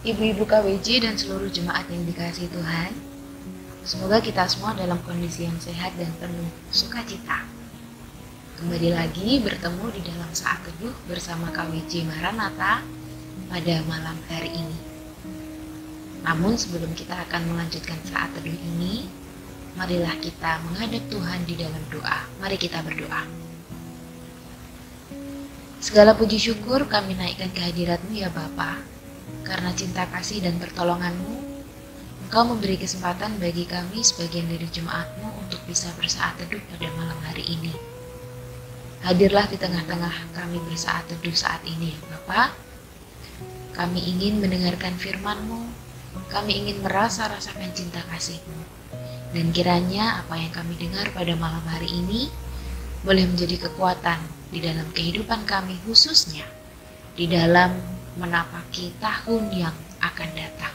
Ibu-ibu KWJ dan seluruh jemaat yang dikasihi Tuhan, semoga kita semua dalam kondisi yang sehat dan penuh sukacita. Kembali lagi bertemu di dalam saat teduh bersama KWJ Maranatha pada malam hari ini. Namun sebelum kita akan melanjutkan saat teduh ini, marilah kita menghadap Tuhan di dalam doa. Mari kita berdoa. Segala puji syukur kami naikkan kehadirat-Mu ya Bapa. Karena cinta kasih dan pertolongan-Mu, Engkau memberi kesempatan bagi kami sebagian dari jemaat-Mu untuk bisa bersaat teduh pada malam hari ini. Hadirlah di tengah-tengah kami bersaat teduh saat ini ya Bapa. Kami ingin mendengarkan firman-Mu, kami ingin rasakan cinta kasih-Mu. Dan kiranya apa yang kami dengar pada malam hari ini boleh menjadi kekuatan di dalam kehidupan kami, khususnya di dalam menapaki tahun yang akan datang.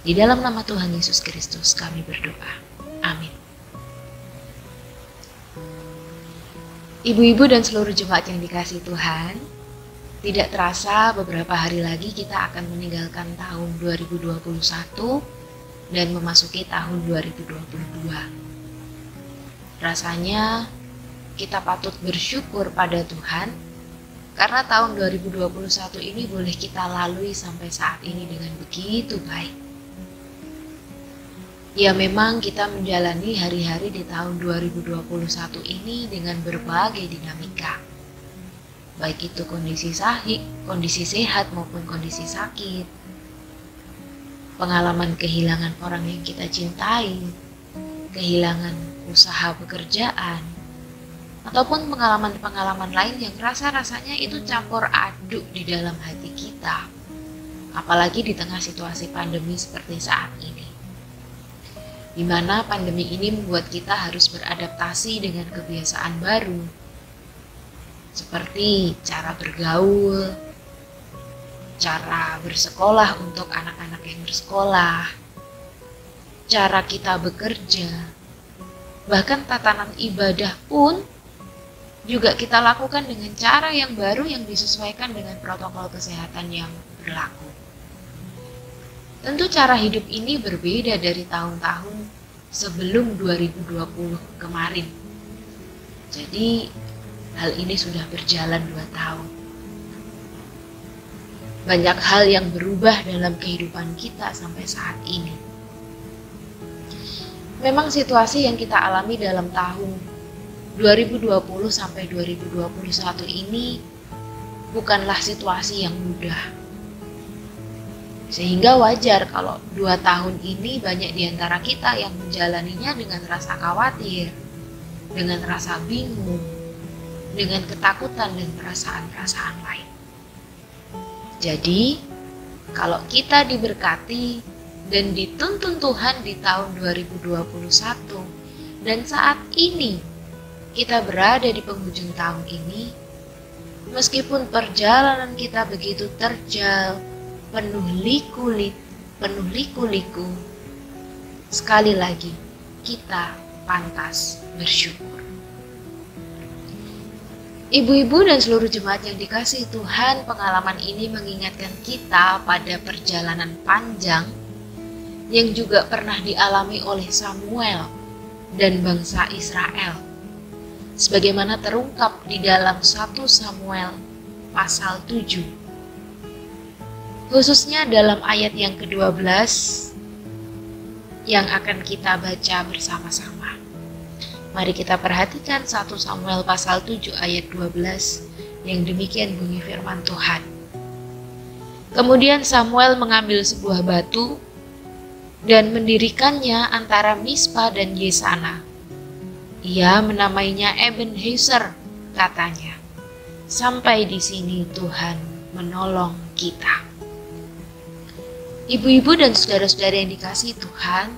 Di dalam nama Tuhan Yesus Kristus kami berdoa. Amin. Ibu-ibu dan seluruh jemaat yang dikasihi Tuhan, tidak terasa beberapa hari lagi kita akan meninggalkan tahun 2021 dan memasuki tahun 2022. Rasanya kita patut bersyukur pada Tuhan karena tahun 2021 ini boleh kita lalui sampai saat ini dengan begitu baik. Ya memang kita menjalani hari-hari di tahun 2021 ini dengan berbagai dinamika. Baik itu kondisi sehat maupun kondisi sakit. Pengalaman kehilangan orang yang kita cintai, kehilangan usaha pekerjaan, ataupun pengalaman-pengalaman lain yang rasanya itu campur aduk di dalam hati kita. Apalagi di tengah situasi pandemi seperti saat ini. Di mana pandemi ini membuat kita harus beradaptasi dengan kebiasaan baru. Seperti cara bergaul, cara bersekolah untuk anak-anak yang bersekolah, cara kita bekerja, bahkan tatanan ibadah pun juga kita lakukan dengan cara yang baru yang disesuaikan dengan protokol kesehatan yang berlaku. Tentu cara hidup ini berbeda dari tahun-tahun sebelum 2020 kemarin. Jadi hal ini sudah berjalan 2 tahun. Banyak hal yang berubah dalam kehidupan kita sampai saat ini. Memang situasi yang kita alami dalam tahun 2020 sampai 2021 ini bukanlah situasi yang mudah. Sehingga wajar kalau 2 tahun ini banyak di antara kita yang menjalaninya dengan rasa khawatir, dengan rasa bingung, dengan ketakutan dan perasaan-perasaan lain. Jadi, kalau kita diberkati dan dituntun Tuhan di tahun 2021 dan saat ini kita berada di penghujung tahun ini, meskipun perjalanan kita begitu terjal, penuh liku-liku, sekali lagi kita pantas bersyukur. Ibu-ibu dan seluruh jemaat yang dikasihi Tuhan, pengalaman ini mengingatkan kita pada perjalanan panjang yang juga pernah dialami oleh Samuel dan bangsa Israel. Sebagaimana terungkap di dalam 1 Samuel pasal 7. Khususnya dalam ayat yang ke-12 yang akan kita baca bersama-sama. Mari kita perhatikan 1 Samuel pasal 7 ayat 12 yang demikian bunyi firman Tuhan. Kemudian Samuel mengambil sebuah batu dan mendirikannya antara Mispa dan Yesana. Ia menamainya Ebenezer, katanya. Sampai di sini Tuhan menolong kita. Ibu-ibu dan saudara-saudara yang dikasihi Tuhan,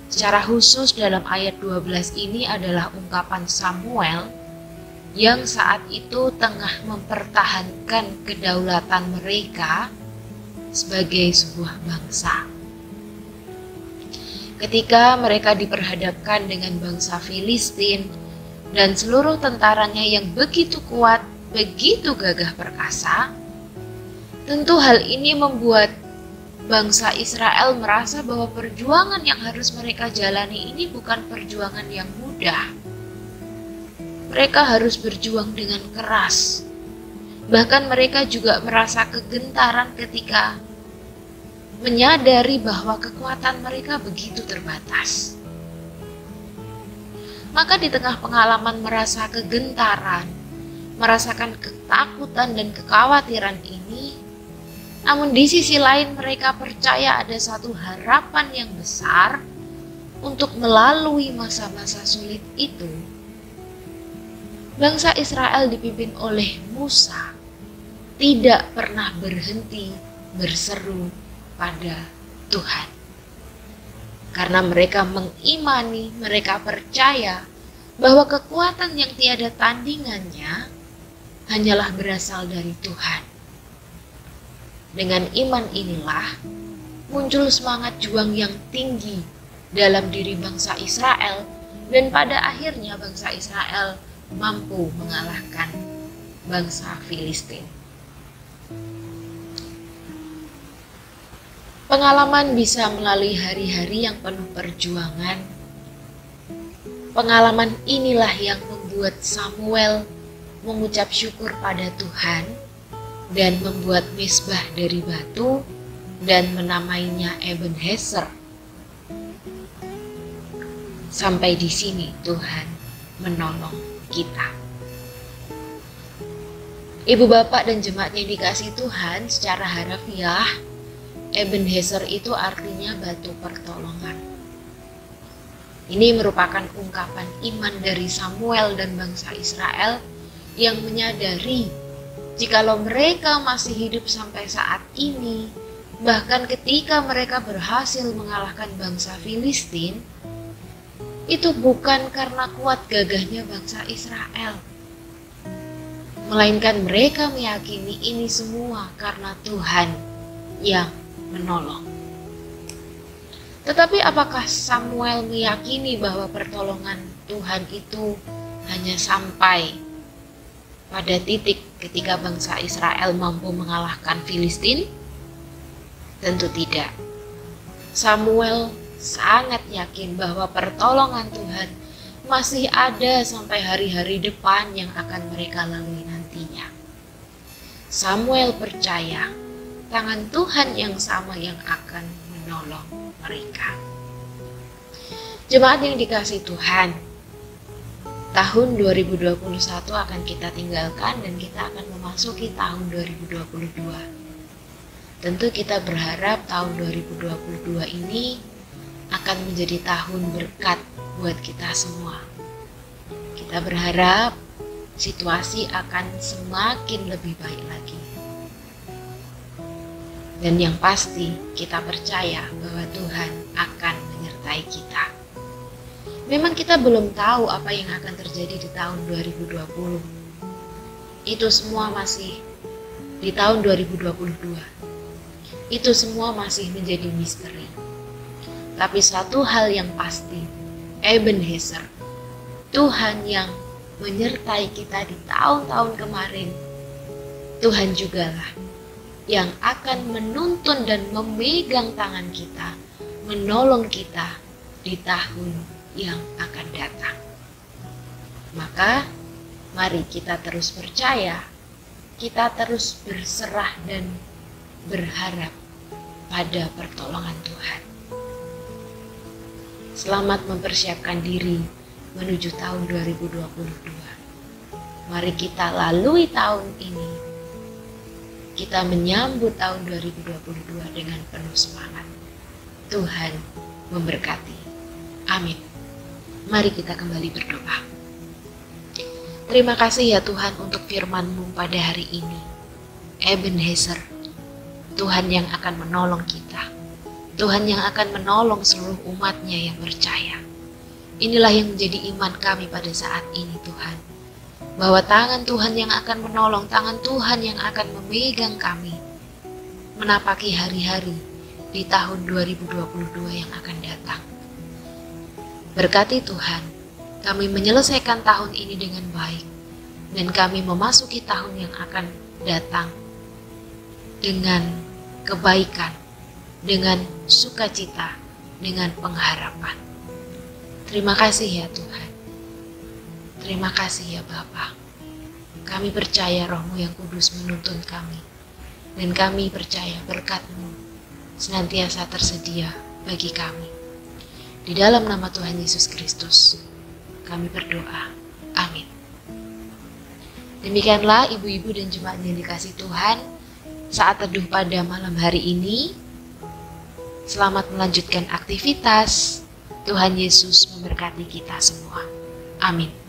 secara khusus dalam ayat 12 ini adalah ungkapan Samuel yang saat itu tengah mempertahankan kedaulatan mereka sebagai sebuah bangsa. Ketika mereka diperhadapkan dengan bangsa Filistin dan seluruh tentaranya yang begitu kuat, begitu gagah perkasa, Tentu hal ini membuat bangsa Israel merasa bahwa perjuangan yang harus mereka jalani ini bukan perjuangan yang mudah. Mereka harus berjuang dengan keras. Bahkan mereka juga merasa kegentaran ketika menyadari bahwa kekuatan mereka begitu terbatas. Maka di tengah pengalaman merasa kegentaran, merasakan ketakutan dan kekhawatiran ini, namun di sisi lain mereka percaya ada satu harapan yang besar untuk melalui masa-masa sulit itu. Bangsa Israel dipimpin oleh Musa tidak pernah berhenti berseru pada Tuhan. Karena mereka mengimani, mereka percaya bahwa kekuatan yang tiada tandingannya hanyalah berasal dari Tuhan. Dengan iman inilah muncul semangat juang yang tinggi dalam diri bangsa Israel, dan pada akhirnya bangsa Israel mampu mengalahkan bangsa Filistin. Pengalaman bisa melalui hari-hari yang penuh perjuangan. Pengalaman inilah yang membuat Samuel mengucap syukur pada Tuhan dan membuat mezbah dari batu dan menamainya Ebenezer. Sampai di sini Tuhan menolong kita. Ibu bapak dan jemaat yang dikasihi Tuhan, secara harafiah Ebenezer itu artinya batu pertolongan. Ini merupakan ungkapan iman dari Samuel dan bangsa Israel yang menyadari jikalau mereka masih hidup sampai saat ini, bahkan ketika mereka berhasil mengalahkan bangsa Filistin, itu bukan karena kuat gagahnya bangsa Israel, melainkan mereka meyakini ini semua karena Tuhan yang menolong. Tetapi apakah Samuel meyakini bahwa pertolongan Tuhan itu hanya sampai pada titik ketika bangsa Israel mampu mengalahkan Filistin? Tentu tidak. Samuel sangat yakin bahwa pertolongan Tuhan masih ada sampai hari-hari depan yang akan mereka lalui nantinya. Samuel percaya tangan Tuhan yang sama yang akan menolong mereka. Jemaat yang dikasihi Tuhan, tahun 2021 akan kita tinggalkan dan kita akan memasuki tahun 2022. Tentu kita berharap tahun 2022 ini akan menjadi tahun berkat buat kita semua. Kita berharap situasi akan semakin lebih baik lagi. Dan yang pasti kita percaya bahwa Tuhan akan menyertai kita. Memang kita belum tahu apa yang akan terjadi di tahun 2020. Itu semua masih di tahun 2022. Itu semua masih menjadi misteri. Tapi satu hal yang pasti, Ebenezer, Tuhan yang menyertai kita di tahun-tahun kemarin, Tuhan jugalah yang akan menuntun dan memegang tangan kita, menolong kita di tahun yang akan datang. Maka mari kita terus percaya, kita terus berserah dan berharap pada pertolongan Tuhan. Selamat mempersiapkan diri menuju tahun 2022. Mari kita lalui tahun ini. Kita menyambut tahun 2022 dengan penuh semangat. Tuhan memberkati. Amin. Mari kita kembali berdoa. Terima kasih ya Tuhan untuk firman-Mu pada hari ini. Ebenezer, Tuhan yang akan menolong kita. Tuhan yang akan menolong seluruh umat-Nya yang percaya. Inilah yang menjadi iman kami pada saat ini Tuhan. Bahwa tangan Tuhan yang akan menolong, tangan Tuhan yang akan memegang kami menapaki hari-hari di tahun 2022 yang akan datang. Berkati Tuhan, kami menyelesaikan tahun ini dengan baik dan kami memasuki tahun yang akan datang dengan kebaikan, dengan sukacita, dengan pengharapan. Terima kasih ya Tuhan. Terima kasih ya Bapa. Kami percaya Roh-Mu yang kudus menuntun kami. Dan kami percaya berkat-Mu senantiasa tersedia bagi kami. Di dalam nama Tuhan Yesus Kristus, kami berdoa. Amin. Demikianlah ibu-ibu dan jemaat yang dikasihi Tuhan, saat teduh pada malam hari ini. Selamat melanjutkan aktivitas. Tuhan Yesus memberkati kita semua. Amin.